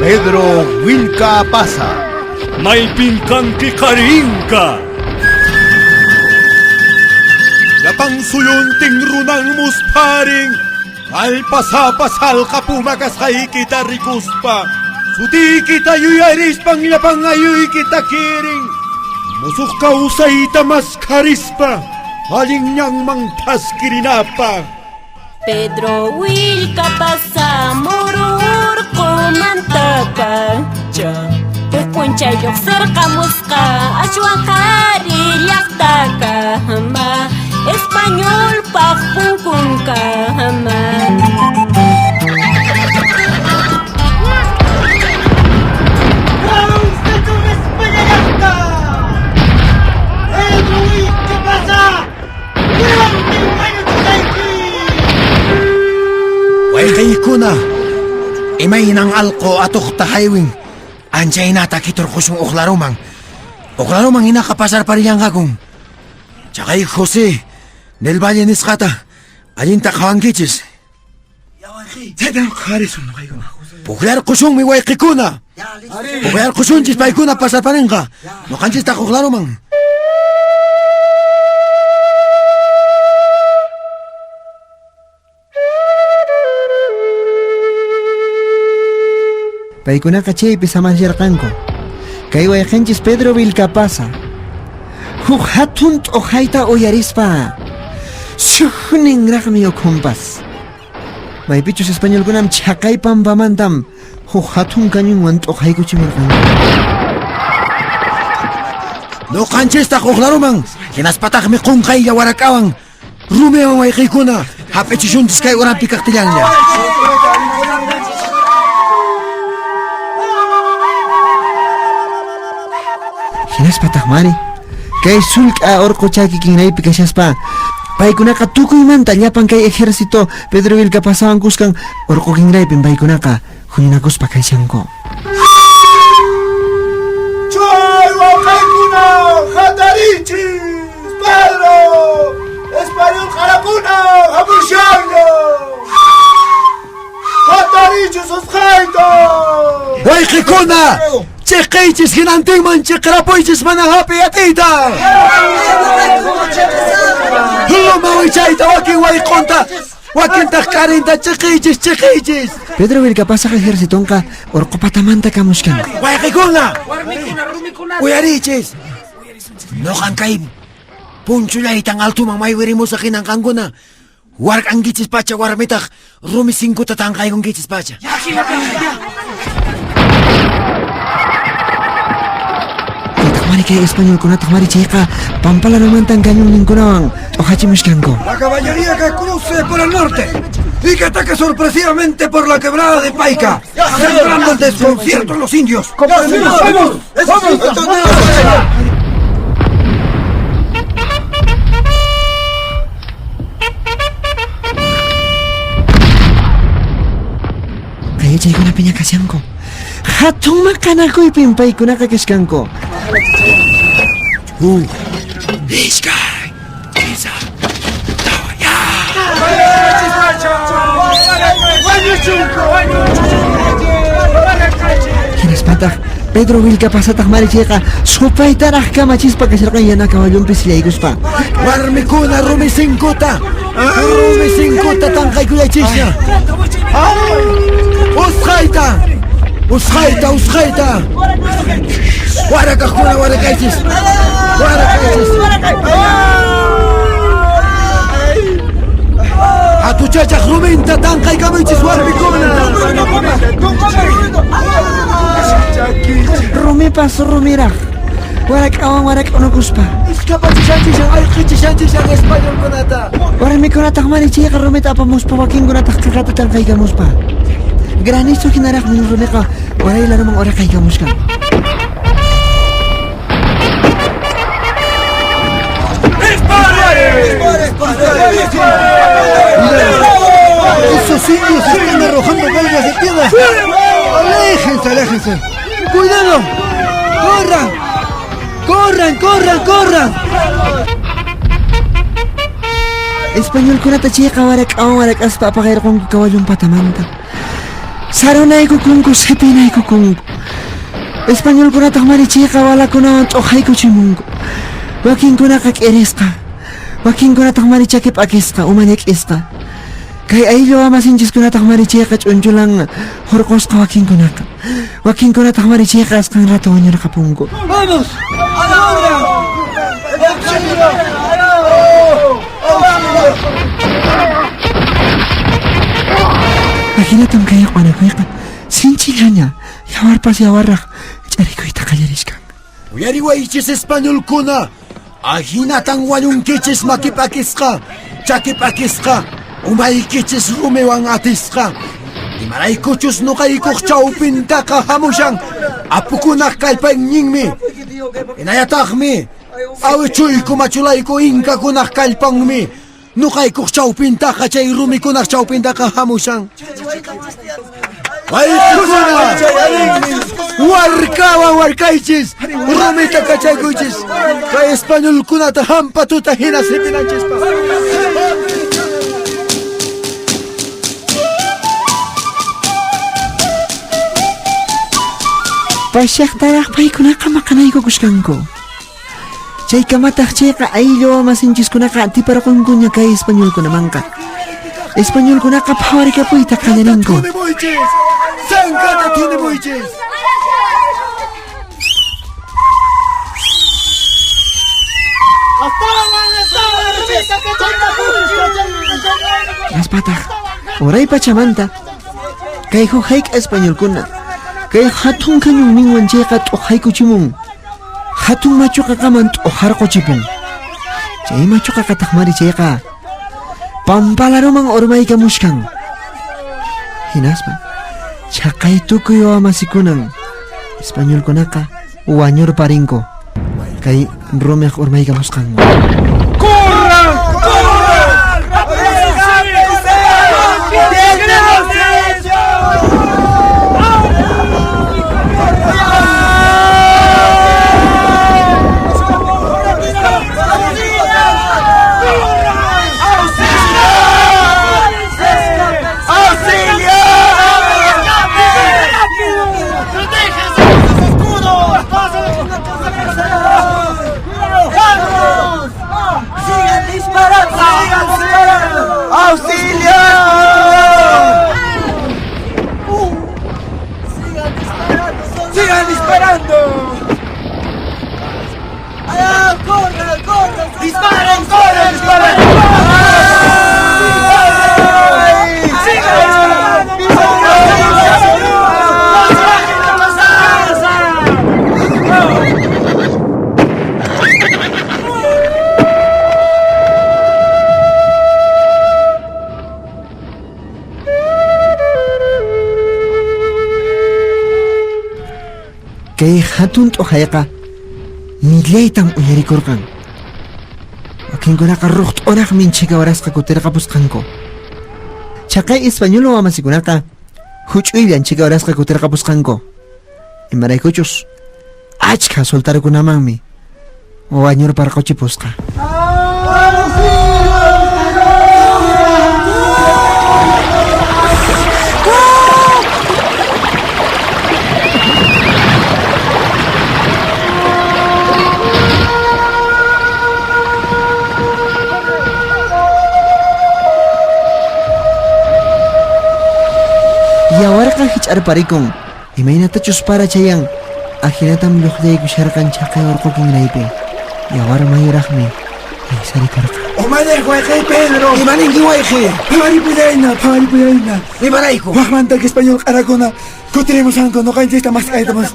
Pedro Wilka Pasa. May pingkang kikaringka. Yapang suyunting runang musparing. Alpasa-pasal kapumakasay kita rikuspa. Suti kita yuyaris pangyapang ayoy kita kiring. Musuk ka usay tamas karispa. Haling niyang mangtas kirinapa. Pedro Wilka Pasa, murur ko mantaka. Pupuncha yok serkamuska, aswang karilyak taka. Espanyol pakpungkung ka. Way kay kuna, imay nang alko atok tahaywing, anjay nata kitor kusong uklarumang inakapasar pariyang agong. Tsakay Jose, del Valle Niskata, alin takawang kichis. Tadang karisun na kayo. Puklar kusong mi way kay kuna. Puklar kusong chis pay kuna pasar paring ka. No kanchis takuklarumang. Paikuna kachay pisamanchirqanku. Kay wayqanchis Pedro Wilka Pasa. Huk hatun t'uqayta uyarispa. Shuqninraqmi ukhunpas. Maypichus españolkunam chaqay pampamantam huk hatun kañunwan t'uqaykuchimirqanku. No kanchis takuklarumang, kinaspataqmi qunqay yawarakawang. Rumeo wayqaykuna, hap'ichishuntis kay urampi kaqtillanlla. Hinaspa mari, kay sulka orqochaki kinaypi kashaspa. Paykunaqa tukuymanta llapan kay ejército Pedro Wilka Pasawan kuskan orqo kinraypin paykunaqa huninakuspa kayshanku. Chay waqaykuna hatarichis Pedro Español qarakuna hamushanga hatarichis usqayta Wayqikuna! Chiqichis hinantinman chiqrapoychis mana hapi atita! Humawichay wakin wayqunta! Wakintaq karinta chiqichis! Pedro Wilka Pasa ejércitonqa orqopatamanta kamushkan. Wayqikuna! Uyarichis! Noqan kay punchulaytan altuman maywirimus akinanqankuna. Warqankichis pacha warmitaq rumi 5 tatanqaykunkichis pacha. Mari kay Espanyol kunataq mari chayqa pampalanumantan kañun ninkunawan t'uqachimushkanku. La caballería que cruce por el norte y que ataque sorpresivamente por la quebrada de Paica, sembrando el desconcierto en los indios. ¡Vamos! Kaya chaykuna piña kasyanku. Hatun maqanakuypin paykunaqa kashkanku. Ishkay! Isa! Tawaya! Hinaspataq Pedro Wilka Pasataq mari chayqa supaytaraq kamachispa kasharqan yana kawallunpi sillaykuspa. Warmikuna rumi 5 ta! Rumi 5 tanqaykuyachisha! Usqayta! Warakaqkuna warakaychis! Hatuchachaq ruminta tanqaykamuychis warmikuna! Rumipas rumiraq. Warak'unukuspa. Iskapachishanchishan ayqichishanchishan españolkunata! Warmikunataq mari chayqa rumita apamuspa wakinkunataq qaqata tanqaykamuspa. Granizo hinaraqmi rumiqa waraylaruman uraqaykamushkan. ¡Esos indios están arrojando bolas de piedra! ¡Aléjense! ¡Cuidado! ¡Corran! Espanyol kunata chayqa warak'aspa apaqayrqunku kawallun patamanta. Sarunayku kunku sepinayku kunku. Español kunataq marichiyqa walakunawan t'uqaykuchimunku. Wakinkunaqa k'irisqa. Wakinkunataq marichaki p'akisqa umañak'isqa. Kay ayllu amasinchikkunataq marichiyqa ch'unchulan hurqusqa wakinkunaqa. Wakinkunataq marichiyqa asqan rato wañurqapunku. ¡Vamos! ¡A la obra! Imaginatam kay q'anakuyqa sinchillaña yawarpas yawarraq ch'arikuyta qallarishkan. Uyariwaychis españolkuna, ahinatan wañunkichis makipakisqa, chakipakisqa, umaykichis rumiwan atisqa. Imaraykuchus nuqaykuq chawpintaqa hamushan, apukunaq kallpanninmi. Hinallataqmi, awichuyku machulayku inkakunaq kallpanmi. Nuqaykuq chawpintaqa chay rumikunaq chawpintaqa hamushan. Waykuna, warkawan warkaychis, rumita kachaykuchis, kay españolkunata hampatuta hina sipinanchispa. Pashaqtaraq paykunaqa maqanayku kushkanku. Chaykamataq chayqa ayllu amasinchikkunaqa atiparqunkuña kay españolkunamanqa. Españolkunaqa phawarikapuyta qallarinku. Tunimuychis, sankata tunimuychis. Raspataq uray pachamanta kay huk españolkuna kay hatun kañunninwan chayqa t'uqaykuchimun. Hatun machuqa qaman t'uharquchipun. Chay machuqa qataq mari chayqa Pampalaruman urmaykamushkan. Hinaspa chaqay tukuy wamasikunan españolkunaqa wañurparinku kay rumiq urmaykamusqan. ¡Sigan disparando! ¡Corran, corran! ¡Disparen, corran, disparen! Kay hatun t'uqayqa millaytan uyarikurqan. Wakinkunaqa ruqt'unaqmin chikawarasqa kutirqapusqanku. Chaqay español wamasikunaqa huch'uyllan chikawarasqa kutirqapusqanku. Imaraykuchus achka soltarukunamanmi wañurparquchipusqa. Yawarqa hich'arparikun imaynatachus para chayan ahinatam lluqllayku sharqan chaqay urqu kinraypi yawar mayuraqmi aysarikarqa. ¡Umanej, wayqay Pedro! Imaninki wayqi, ¡Pavaripuyayna, pavaripuyayna! imarayku. Waqmanta que español qarakuna kutirimusanku nuqanchikta masqaytamus.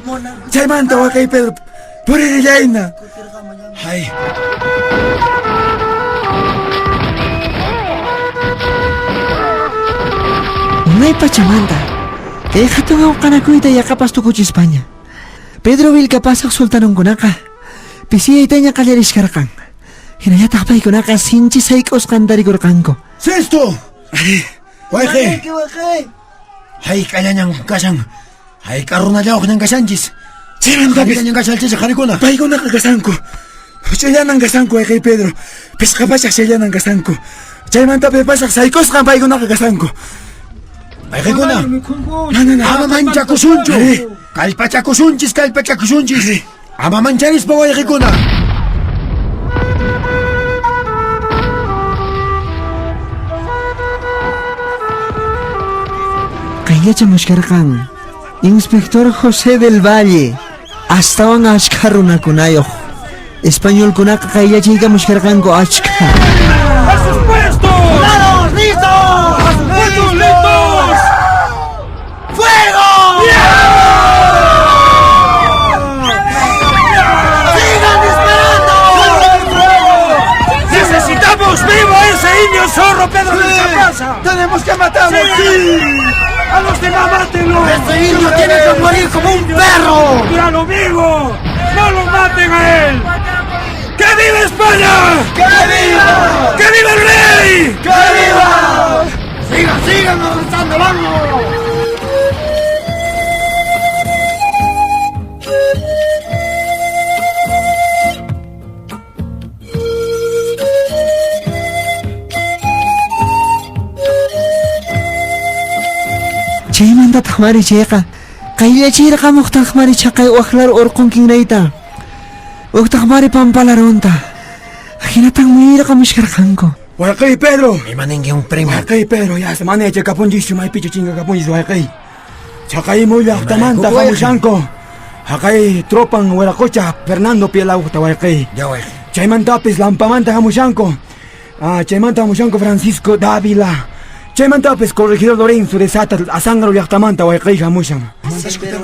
Chaymanta waqay Pedro puririllayna. Hay. Unay pachamanta kay hatun awqanakuyta yaqapas tukuchispaña Pedro Vilcapasaq sultanunkunaqa pisiyaytaña qallarishkarqan. Hinallataq paykunaqa sinchi sayk'usqan tarikurqanku. Sesto! Wayqi! Hay k'allañan kashan. Hay karrunallawuqñan kashanchis. Chaymantapis Qhalillañan kashalchis qharikuna. paykunaqa kasanku. Chayanan kasanku wayqay Pedro. Pisqapashaq chayanan kasanku. Chaymantapis pasaq saykusqan paykunaqa kasanku. Wayqikuna, Nana, ama manchakusunchu. Kallpachakusunchis. Ama mancharispa wayqikuna. Qayllachamushkarqan Inspector José del Valle astawan achka runakunayuq españolkunaqa qayllachaykamushkarqanku achka. ¡A sus puestos! ¡Listos! ¡Listos! ¡Fuego! ¡Sigan disparando! ¡Necesitamos vivo a ese indio zorro Pedro de la Casa! ¡Tenemos que matarlo! ¡Sí! ¡A los demás mátenlo! ¡Este indio tiene que morir como un perro! ¡Míralo vivo! ¡No lo maten a él! ¡Que viva España! ¡Que viva! ¡Que viva el rey! ¡Que viva! ¡Sigan avanzando, vamos! Chaymanta taqmari chayqa qayllachirqamuq taqmari chaqay waqlar urqunkinrayta uk taqmari pampalarunta hinatan mirqamushkarqanku. Wayqi, Pedro! Imaninki un primo. Wayqi, Pedro, ya se maneche kapunjishu maypichu chinga kapunjis wayqi. Chaqay mulla aqtamanta Wayqi. hamushanko. Haqay tropan weraqucha Fernando Pielauta wayqi. Ya wayqi. Chaymantapis lampamanta hamushanko. Chaymanta hamushanko Francisco Dávila. Chaymantapis corregidor Lorenzo de Sata asangro llaqtamanta wayqi hamushan.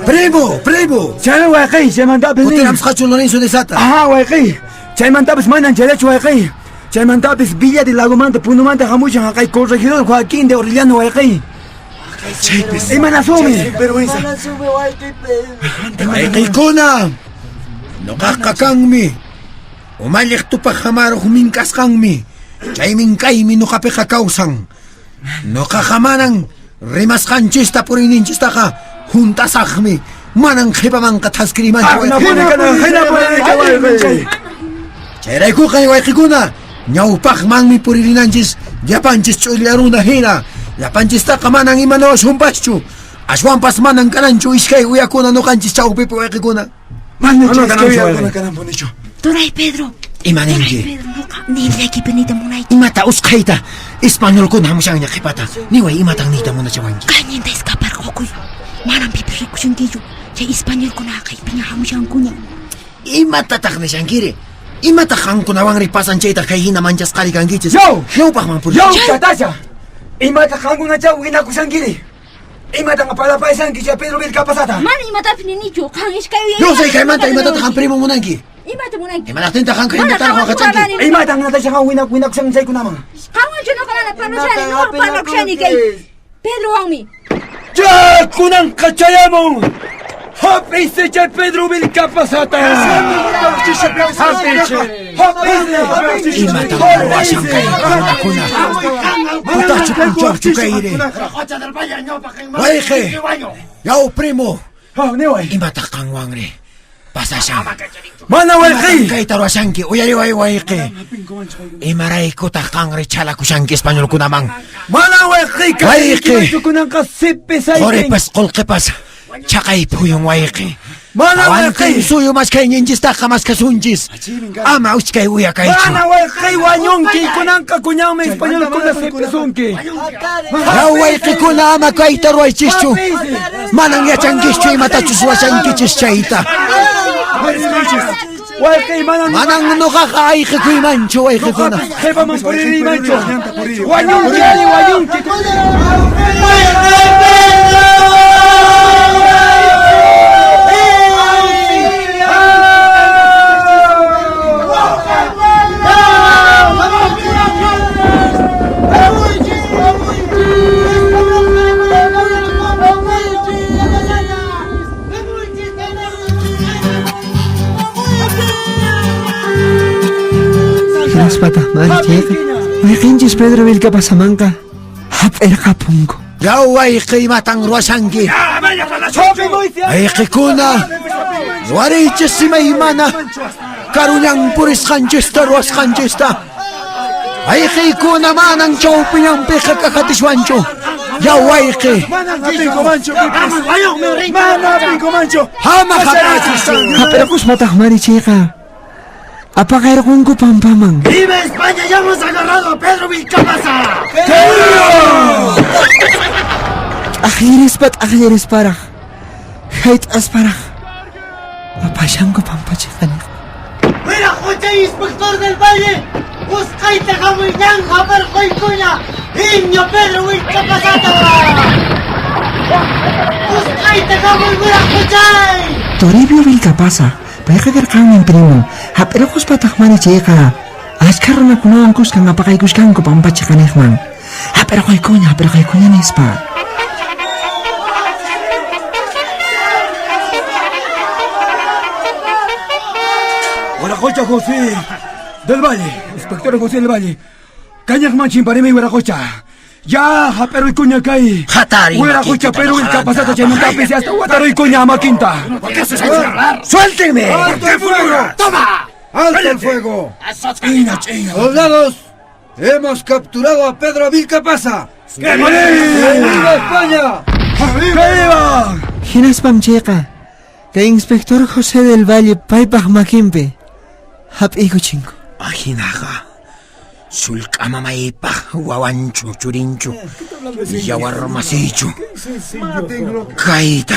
Primo! Chay wayqi, chaymantapis ni. Utirams Hachu Lorenzo de Sata. Ajá, wayqi. Chaymantapis manan derecho wayqi. Chaymantapis Villa de Lagomanta Punumanta hamushan haqay corregidor Joaquín de Orellano wayqi. Chaypis. Imanasumi. Wayqikuna, nuqaqa kanmi. Umalliq tupaq hamaruq minkasqanmi. Chaymin kaymi nuqapiqa kawsan. Nuqaqa manan rimasqanchista puriyninchistaqa juntasaqmi. Manan qhipamanqa taskirimanchu. Chayraykuqa wayqikuna, ñawpaqmanmi puririnanchis llapanchis ch'ulllaruna hina. Llapanchistaqa manan imanawash humpaschu. Ashwanpas manan kananchu iskay uyakuna nuqanchis chawpipi wayqikuna. Turay Pedro. Imaninki. Pedro, nuqa nillayki pinita munayki. Imata usqayta Españolkuna hamushanña qhipata. Niway imatan niyta munachawanki. Kañinta escaparqukuy. Manan pipi rikushankichu. Chay españolkunaqa kaypiña hamushankuña. Imatataq nishankiri. Imataq qankunawanri pasan chayta kay hina manchasqari kankichis. Yo! Ñawpaqman puri. Yo, Chatasha! Imata hangunachaw winakushankiri. Imata nga palapaysanki siya Pedro Vilcapasata. Mana imatapi ninichu. Kan iskayo Yo say kaymanta imatataq ang primo munanki. Imata munayki. Imanaqtinta qan kay Mana imataq kawan waqachanki. kutabani. Imata nga natasya nga winakusang say ko naman. Kawan chuno kanana panushani. No panushani kay. Pedro wangmi. ¡Ya! ¡Kunan kachayamon! ¡Hapise siya Pedro Vilcapasata! Imataq ruwasan kay kunakuna. Putachu punchawchu kayri. Wayqi. Yaw primo. Oh, niway. Imataq qanwanri. Pasasan. Mana wayqi! Kay tarwasanki uyariway wayqi. Imaraykutaq qanri chalakushanki Españolkunaman. Mana wayqi! Wayqi. Kunan kasipis ay Qoripas qulqipas chaqay puyun wayqi. Mana Awanqay wayqi! suyu maskayninchistaqa maskasunchis. Ama uskay uyakaychu. Mana wayqi wañunki! Kunan ka kuñawmi español kuna sipisunki. Yaw wayqikuna ama kayta ruwaychischu. Manan yachankischu imatachus ruwashankichis chayta. Wayqi manan... Manan nuqaqa ayqikuymanchu wayqikuna. Jefa man puriri mancho. Wañunki ali wañunki. Hilaspataq mari chayqa wayqinchis Pedro Vilcapasamanqa hap'irqapunku. Yaw wayqi imatan ruwashanki. Ayqikuna wariychis imaymana karuñan purisqanchista ruwasqanchista. Ayqikuna manan chawpiñanpiqa kaqatishwanchu. Ya wayqi. Mana pinko mancho. Mana pinko mancho. Hama kapachis. Haperokus matah mari cheka. Apa kair kungku pampamang? ¡Viva España! ¡Ya hemos agarrado a Pedro Vilcapasa! Akhiris parah. Hait asparah. Apa siyangko pampachikan? ¡Mira, José, inspector del Valle! ¡Buscáis a Jamuillán, a ver, Joicuña! ¡Niño Pedro Vilcapasata! ¡Buscáis a Jamuillán, José! Toribio Vilcapasa. Baik agar kami primo. Haperokus patah mari cheka. Askar na kuno angkus kang apa kai kuskan ko pampachikan ikhman. Haperokai kunya nispa. Huaracocha José del Valle, inspector José del Valle. Kanyak manchin parimi Huaracocha. Ya, pero ikunya kai. Hatari. Huaracocha pero Vilcapasata chaymontapis hasta Huataro ikunya maquinta. ¿Por qué se ha hecho hablar? ¡Suéltenme! ¡Alto el fuego! ¡Toma! ¡Alto el fuego! China, China. ¡Soldados! ¡Hemos capturado a Pedro Vilcapasa! ¡Que ¡Viva España! ¡Viva! Hinaspam cheka. Kay inspector José del Valle paipah makimpe. Hap iko chinko. Ahinaga. Sulkama maipah wawanchu churinchu. Yawar masichu. Kaita.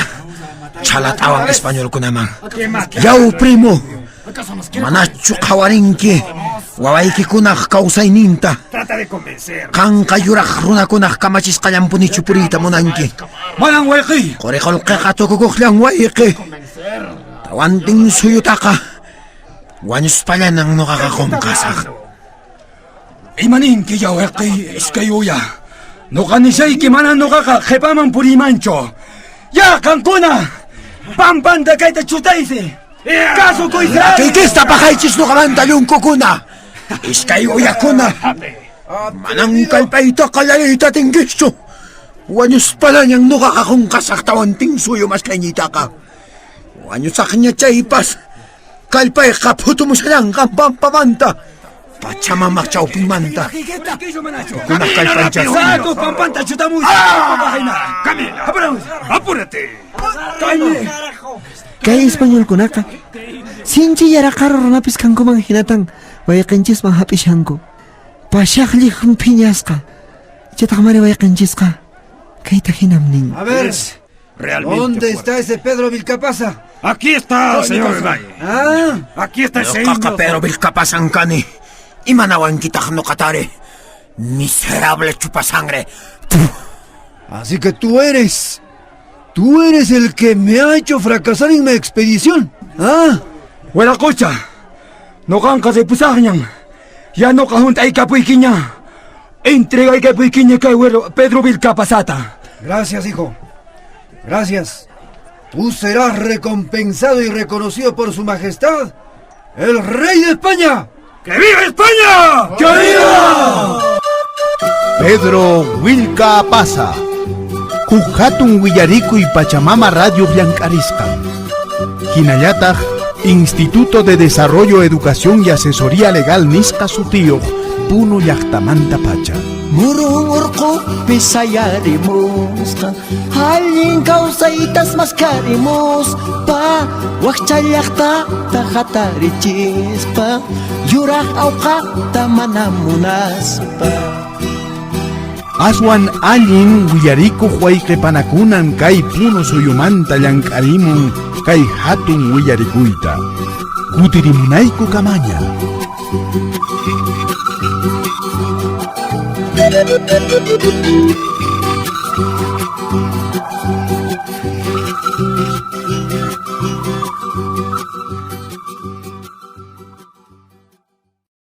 Chalatawang Espanyol ko naman. Yaw primo. Manachu kawarinki. Wawaiki kunak kausay ninta. Trata de convencer. Kang kayurak runa kunak kamachis kayampuni chupurita monanki. Manang waiki. Korikol kakatokukuklang waiki. Tawanting suyutaka. Wanyos pala nang nakakakongkasak. Imanin ki ya waiki iskayuya. No kanisay ki manan no kaka kepaman purimancho. Ya kankuna. Pampanda kaita chutaise. Kaso ko isa. Kikista pa kay chisno kamanta yung kukuna. Iskayuya kuna. Manang kalpaita kalalita tinggisto. Wanyos pala niyang nakakakongkasak tawanting suyo mas kanyita ka. Wanyos sa kanya chaypas. Kalpay kaputo mo silang kampampamanta. Pachamamak chaw pimanta. Kuna kalpay chaw. Sato pampanta chutamus. Camila, apúrate. Kay Espanyol kunaka. Sinchi yara karo napis kangko mang hinatang. Wayakanchis mang hapis hangko. Pasyakli kung pinyas ka. Chatak mari wayakanchis ka. Kay takinam ning. A ver, Realmente. ¿dónde fuerte. está ese Pedro Vilcapasa? Aquí está, señor del Valle. ¿Ah? Aquí está ese Kaka indio. pero Vilcapasang kani. Imanawan kita no katare. Miserable chupasangre. Así que tú eres el que me ha hecho fracasar en mi expedición. ¿Ah? Huaracocha. No kan kasi pusaknyang. Ya no kahuntay kapuikinya. Entrega y kapuikinya kay Pedro Vilcapasata. Gracias, hijo. Gracias. Tú serás recompensado y reconocido por su majestad, el rey de España. ¡Que viva España! ¡Que viva! Pedro Vilcapasa. Kujatun Willarico y Pachamama Radio Blancarisca. Hinayatag, Instituto de Desarrollo, Educación y Asesoría Legal Nisca Sutío, Puno Yachtamanta Pacha. Murumurko pisayarimos ka halin kausaitas maskarimos pa wakchayakta tahatarichis pa yurak auka tamanamunas pa Aswan alin Willarico Huayque Panakunan Kai Puno Suyumanta Llankarimun Kai Hatun Willarikuita Kutirimunaiku Kamaña.